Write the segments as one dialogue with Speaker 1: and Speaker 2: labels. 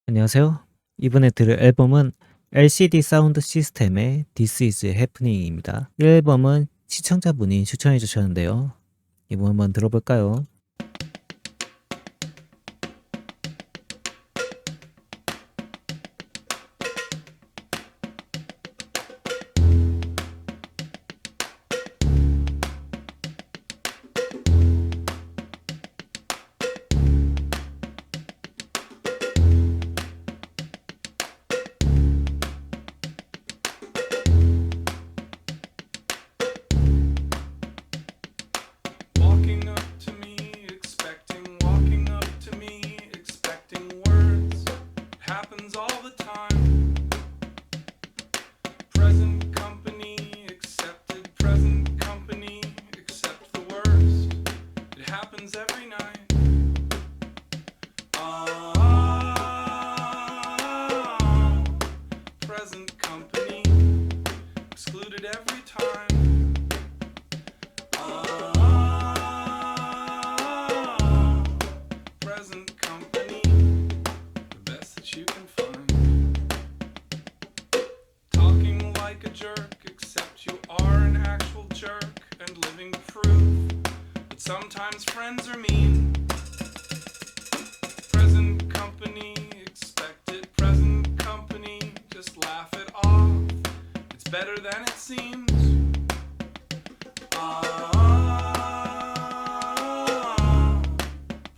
Speaker 1: 안녕하세요. 이번에 들을 앨범은 LCD 사운드 시스템의 This is Happening입니다. 이 앨범은 시청자분이 추천해 주셨는데요. 이번 한번 들어볼까요?
Speaker 2: Walking up to me, expecting words. It happens all the time. Present company accepted, present company accept the worst. It happens every night. Present company excluded every time. Present company, the best that you can find. Talking like a jerk, except you are an actual jerk, and living proof that sometimes friends are mean. Present company, expected present company, just laugh it off. It's better than it seems.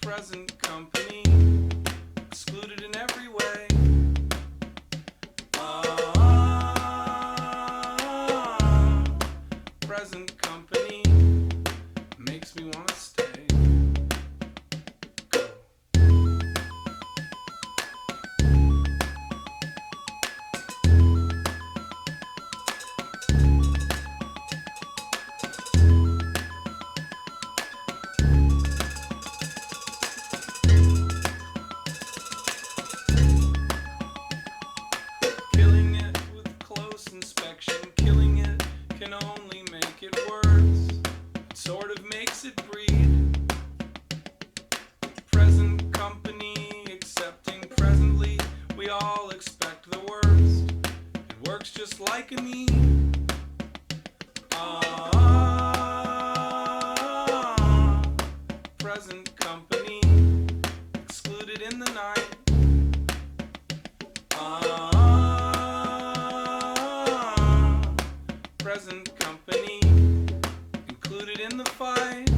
Speaker 2: Present company, excluded in every way. Present company makes me want to stay. Go. Killing it with close inspection, killing it can only make it worse. It sort of makes it breed. Present company accepting presently, we all expect the worst. It works just like a need. Present company excluded in the night. Present company included in the fight.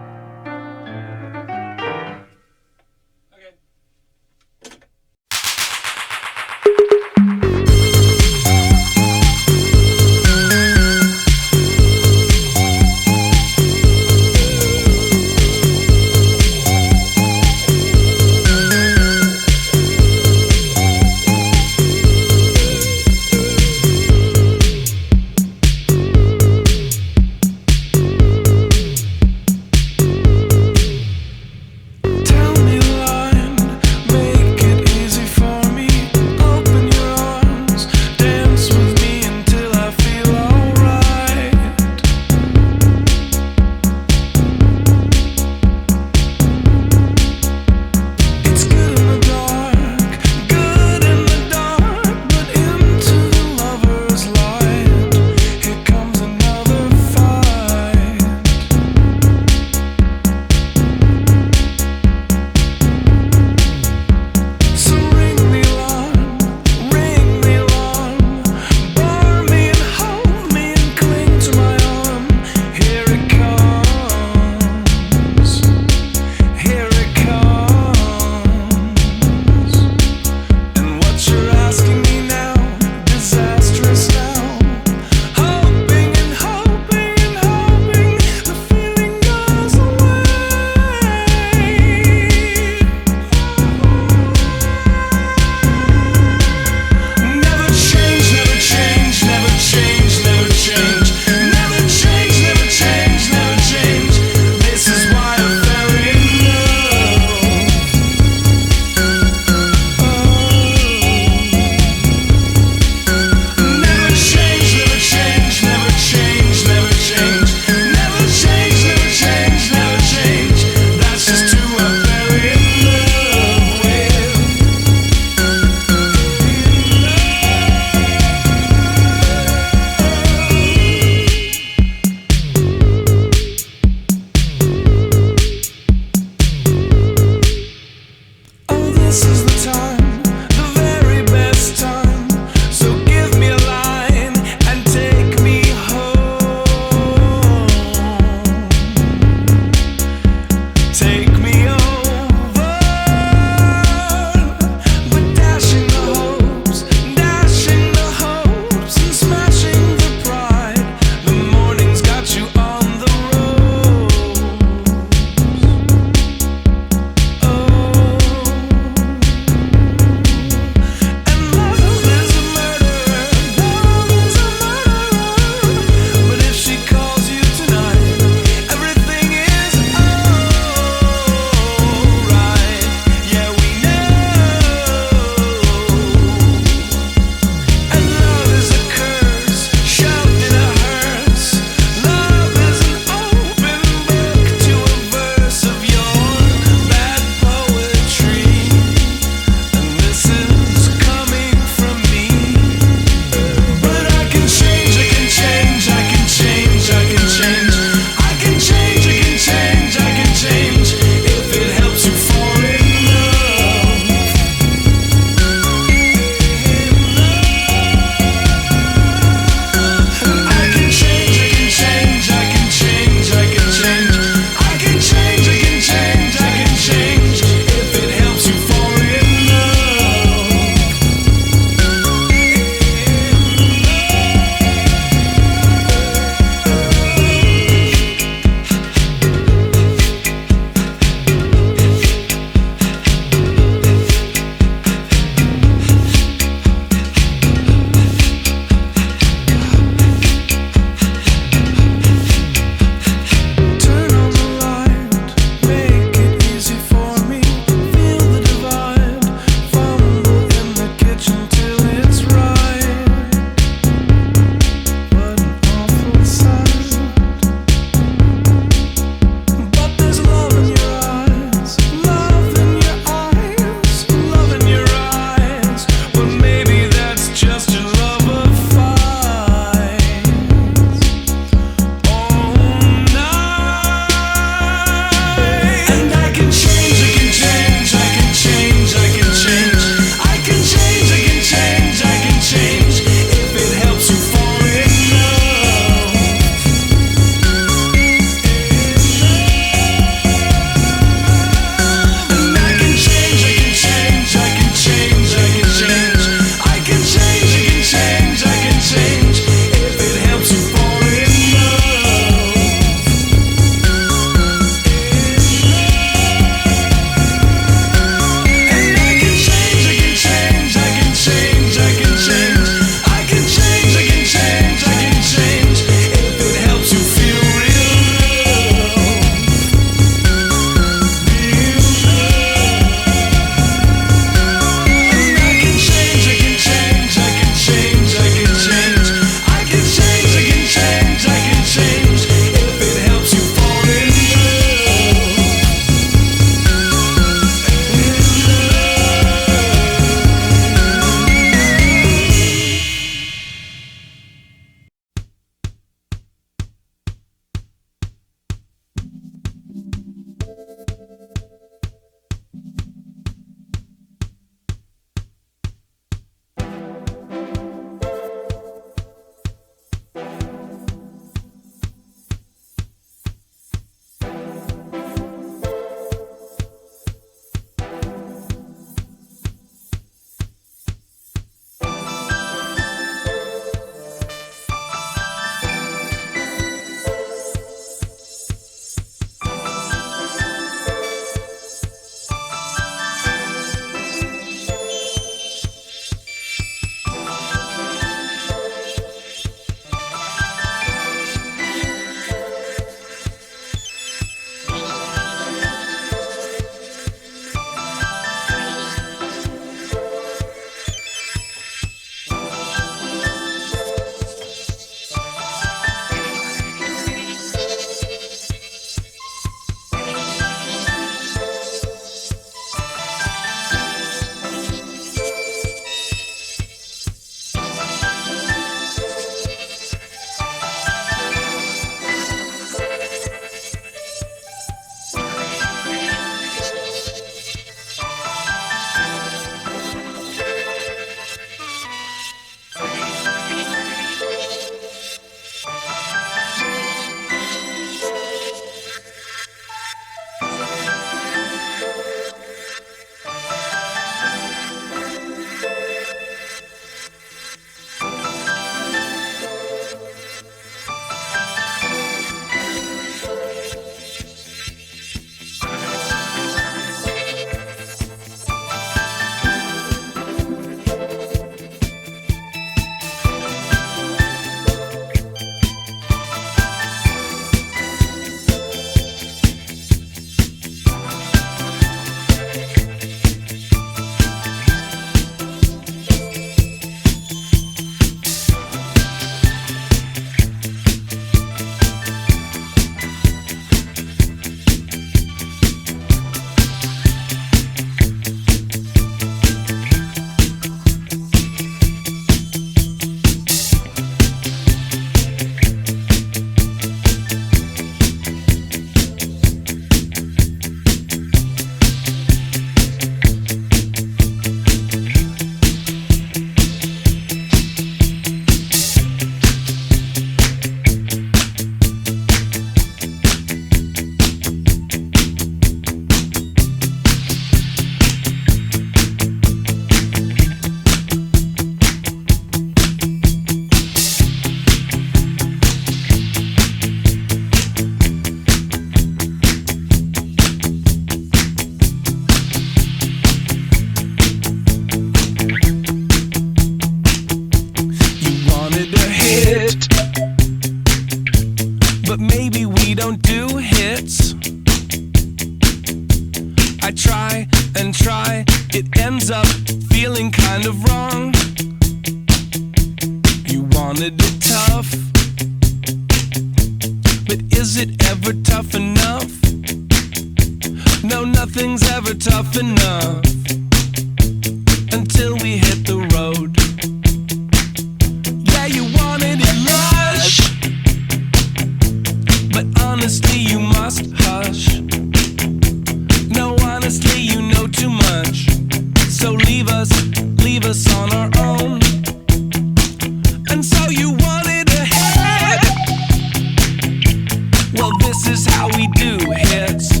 Speaker 2: Well, this is how we do hits.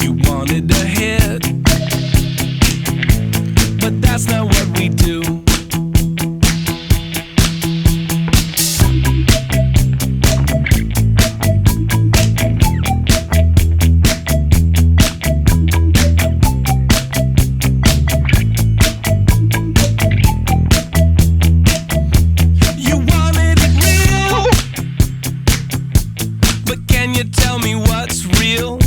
Speaker 2: You wanted a hit, but that's not what we do. You wanted it real, but can you tell me what's real?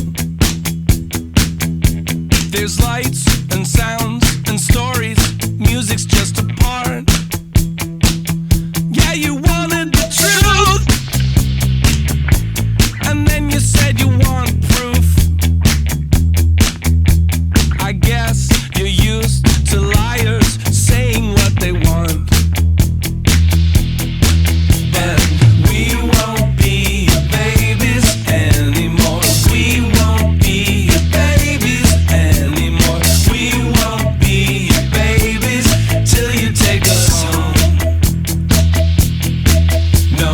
Speaker 2: There's lights and sounds and stories, music's just a part. Yeah, you wanted the truth, and then you said you want proof. I guess you're used to liars saying what they want. But we won't be your babies anymore. We won't be your babies anymore. We won't be your babies till you take us home. No,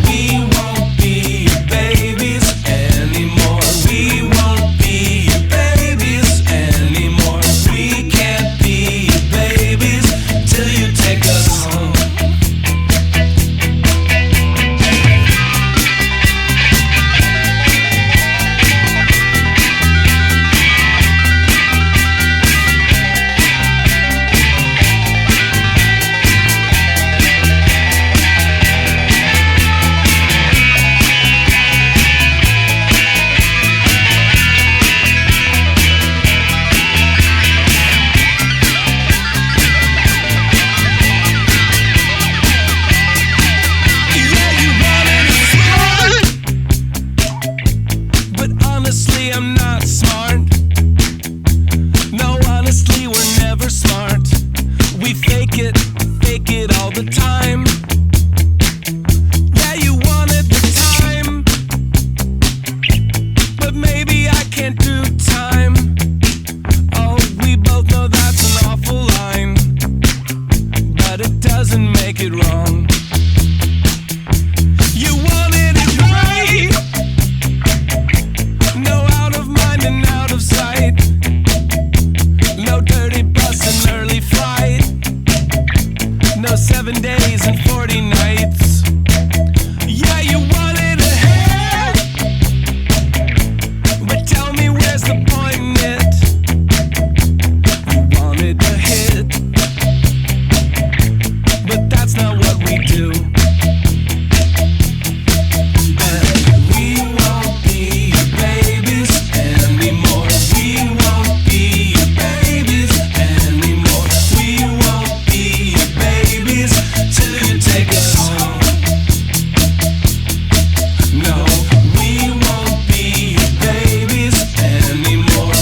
Speaker 2: we won't be your babies anymore. We won't be your babies anymore. We can't be your babies till you take us home. Yeah, you wanted it smart, but honestly, I'm not smart. No, honestly, we're never smart. We fake it all the time. Yeah, you wanted the time, but maybe I can't do time. Oh, we both know that's an awful line, but it doesn't make it wrong. You wanted it right. No out of mind and out of sight. No dirty bus and early flight. No 7 days and 40 nights. Yeah, you wanted a hit, but tell me where's the point in it? You wanted a hit, but that's not what we do. And we won't be your babies anymore. We won't be your babies anymore. We won't be your babies till you take us home. No, we won't be your babies anymore.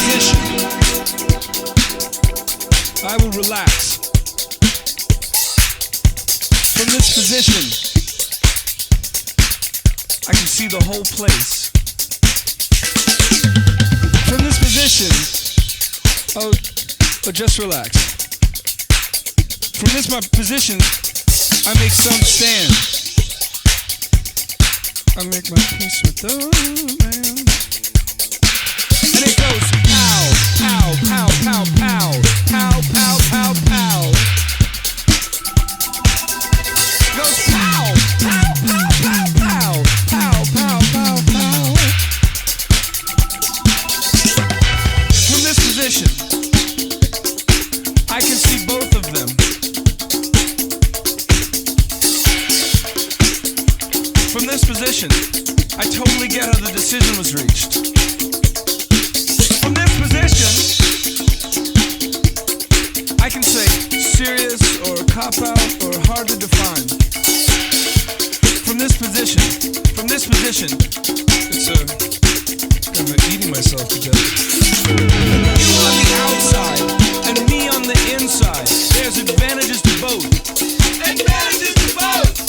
Speaker 2: position, I will relax. From this position, I can see the whole place. From this position, oh, just relax. From this my position, I make some stand. I make my peace with the man. And it goes pow, pow, pow, pow, pow, pow, pow, pow, pow. It goes pow, pow, pow, pow, pow, pow, pow, pow, pow. From this position, I can see both of them. From this position, I totally get how the decision was reached. From this position, I can say serious or cop-out or hard to define. From this position, it's kind of eating myself to death. You on the outside and me on the inside. There's advantages to both. Advantages to both.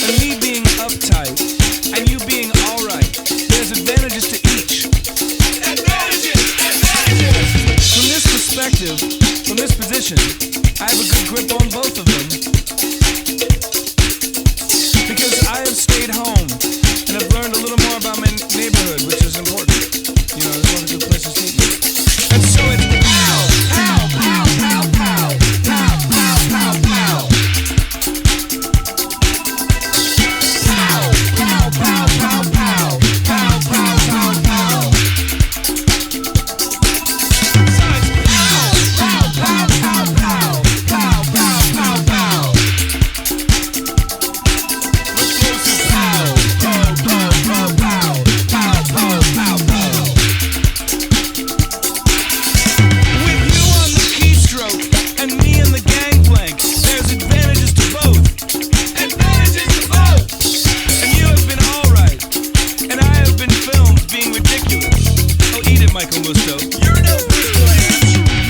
Speaker 2: And me being uptight and you being alright. There's advantages to each. Advantages! Advantages! From this perspective, from this position, I have a good grip on both of them. Because I have stayed home and have learned a little more about my neighborhood, which is important. You know, it's one of the good places to eat. And so it's pow, pow, pow, pow, pow, pow, pow, pow, pow. Pow, pow, pow, pow, pow, pow, pow, pow, pow. So it's pow, pow, pow, pow, pow, pow, pow, pow, pow. Let's close this pow, pow, pow, pow, pow, pow, pow, pow, pow. With you on the keystroke and me in the gangplank, there's advantages to both. Advantages to both. And you have been alright, and I have been filmed being ridiculous. Oh, eat it, Michael Musto. You're no big player.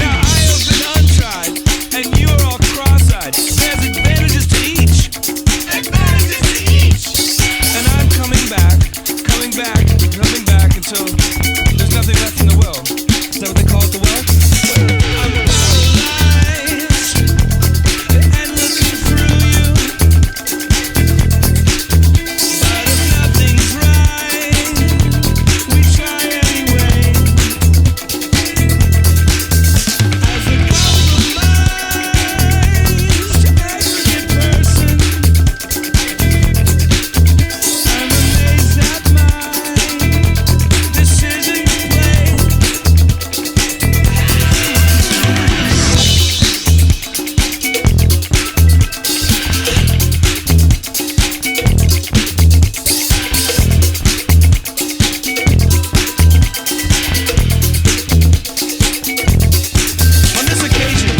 Speaker 2: Now I have been untried, and you are all cross-eyed. There's advantages to each. Advantages to each. And I'm coming back until there's nothing left in the well. Is that what they call it, the well? I'm paralyzed and looking through you. But if nothing's right, we try anyway. As a compromised aggregate person, I'm amazed at my decision to play. On this occasion,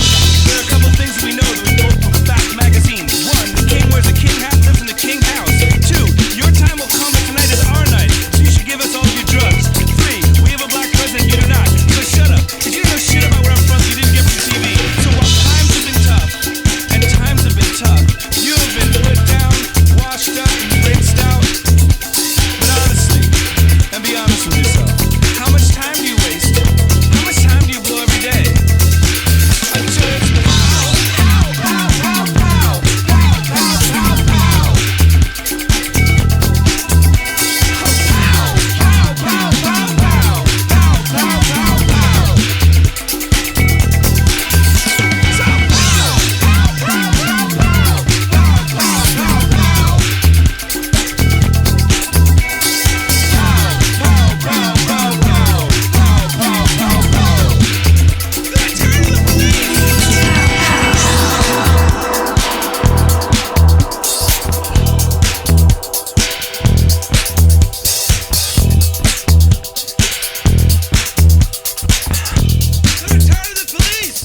Speaker 2: there are a couple things that we know that we pulled from Fact Magazine. 1, the king wears a king hat and lives in the king house. 2, your time will come, but tonight is our night, so you should give us all of your drugs. 3, we have a black president, you do not. So shut up. If you didn't know shit about where I'm from, you didn't get from TV. So while times have been tough, and times have been tough, you have been put down, washed up, and rinsed out. But honestly, and be honest with yourself, how much time do you waste? How much time do you blow every day? Until it's pow, pow, pow, pow, pow, pow, pow, pow, pow. Oh, pow, pow, pow, pow, pow, pow, pow, pow, pow. So pow, pow, pow, pow, pow, pow, pow, pow, pow. Pow, pow, pow, pow, pow, pow, pow, pow. Gonna turn to the police. Gonna turn to the police.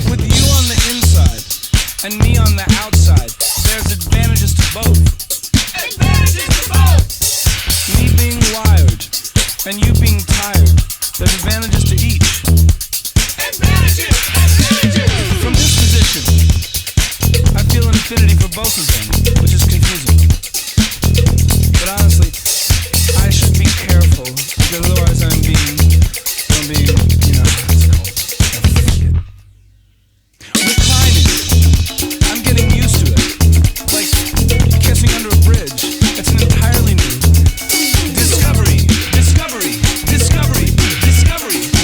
Speaker 2: With you on the inside and me on the outside, there's advantages to both. Advantages to both. Me being wired and you being tired. There's advantages to each. Advantages! Advantages! From this position, I feel an affinity for both of them, which is confusing. But honestly, I should be careful, because otherwise I'm being, you know, it's called. Reclining. I'm getting used to it. Like kissing under a bridge. It's an entirely new discovery. Discovery. Discovery. Discovery.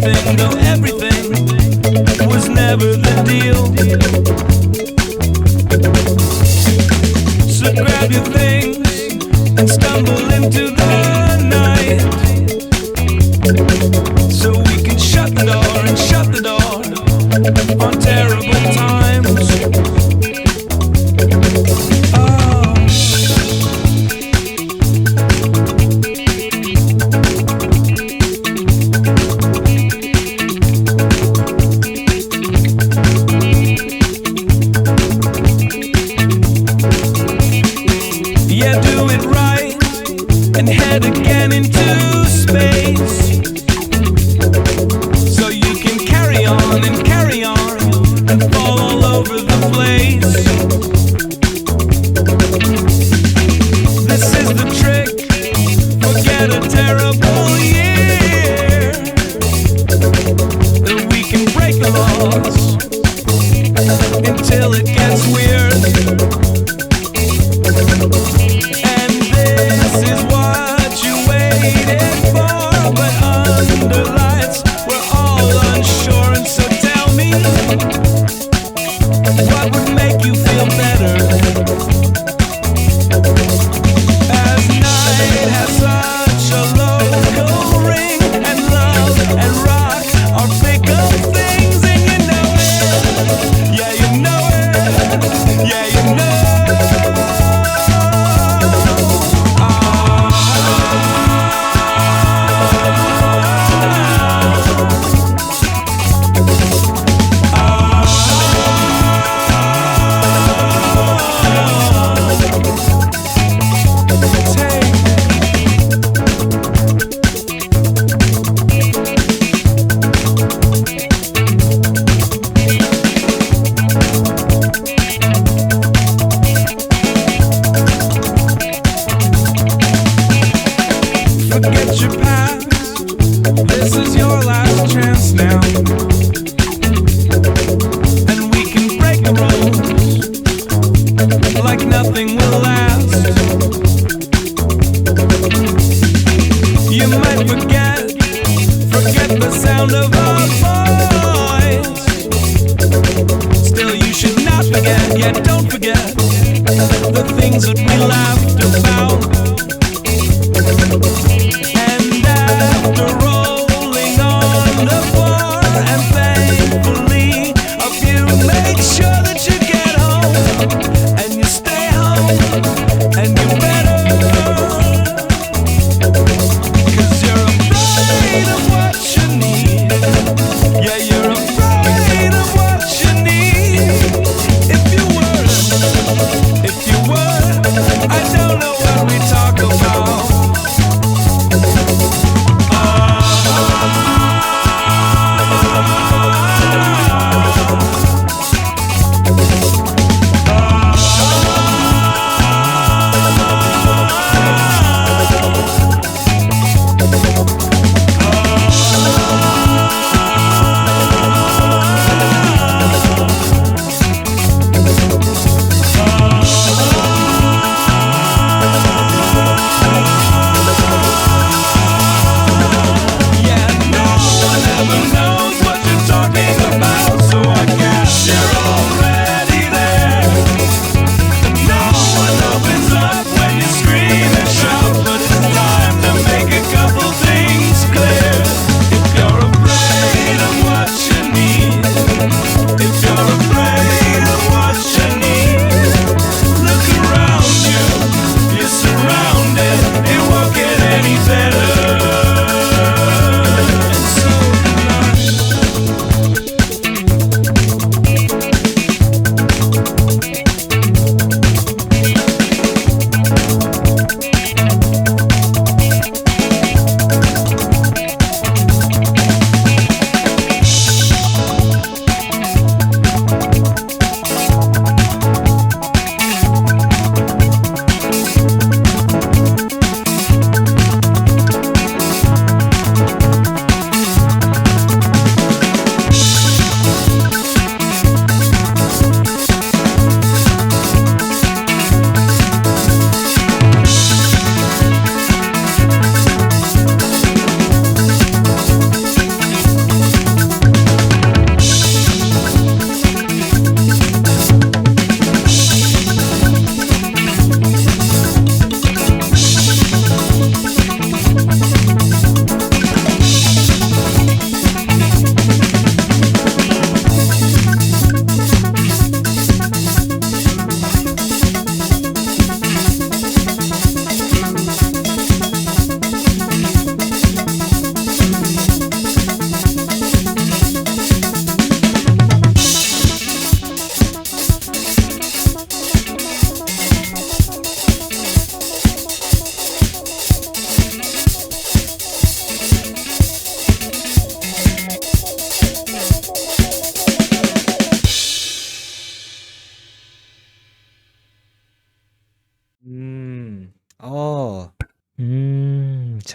Speaker 2: everything, though everything was never the deal. So grab your things and stumble into the night, so we can shut the door and shut the door on terrible times. Oh. Yeah, do it right and head again into space, so you can carry on and fall all over the place. This is the trick, forget a terrible year, then we can break the laws until it gets weird. And this is what you waited for, but under lights we're all unsure. And so tell me, what would make you feel better? As night has such a local ring, and love and rock are bigger things, and you know it. Yeah, you know it. Yeah, you know. Forget your past, this is your last chance now, and we can break the rules like nothing will last. You might forget the sound of our voice. Still you should not forget, yet don't forget the things that we laughed about. And after rolling on the floor, and thankfully a few, make sure that you get home, and you stay home, and you better, 'cause you're afraid of what you need. Yeah, you're afraid of what you need. If you were, I don't know what we talk about.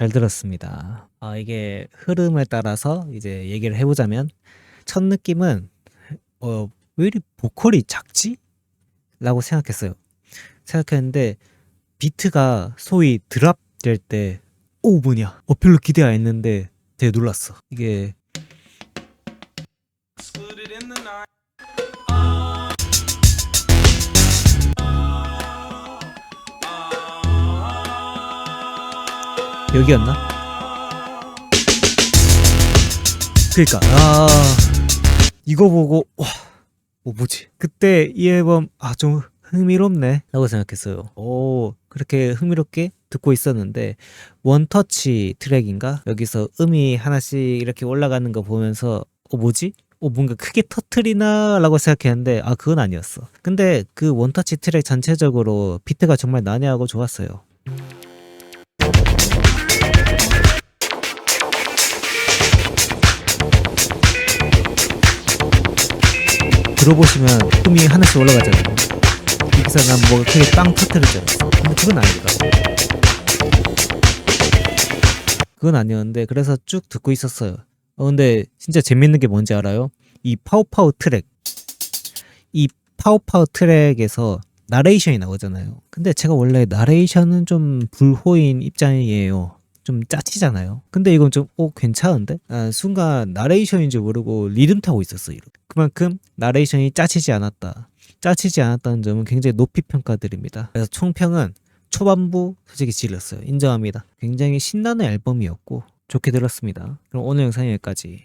Speaker 1: 잘 들었습니다. 이게 흐름을 따라서 이제 얘기를 해보자면 첫 느낌은 왜 이리 보컬이 작지? 라고 생각했는데 비트가 소위 드랍 될 때 뭐냐 별로 기대 안 했는데 되게 놀랐어. 이게
Speaker 2: Excluded in the night.
Speaker 1: 여기였나? 그니까 이거 보고 와 뭐지? 그때 이 앨범 좀 흥미롭네 라고 생각했어요. 그렇게 흥미롭게 듣고 있었는데 원터치 트랙인가? 여기서 음이 하나씩 이렇게 올라가는 거 보면서 뭐지? 뭔가 크게 터트리나 라고 생각했는데 그건 아니었어. 근데 그 원터치 트랙 전체적으로 비트가 정말 난해하고 좋았어요. 들어보시면 음이 하나씩 올라가잖아요. 여기서 난 뭐가 크게 빵 터트리지 않았어. 근데 그건 아니더라고. 그건 아니었는데 그래서 쭉 듣고 있었어요. 근데 진짜 재밌는 게 뭔지 알아요? 이 파우파우 트랙. 이 파우파우 트랙에서 나레이션이 나오잖아요. 근데 제가 원래 나레이션은 좀 불호인 입장이에요. 좀 짜치잖아요. 근데 이건 좀 괜찮은데? 순간 나레이션인 줄 모르고 리듬 타고 있었어. 그만큼 나레이션이 짜치지 않았다. 짜치지 않았다는 점은 굉장히 높이 평가드립니다. 그래서 총평은 초반부 솔직히 질렀어요. 인정합니다. 굉장히 신나는 앨범이었고 좋게 들었습니다. 그럼 오늘 영상 여기까지.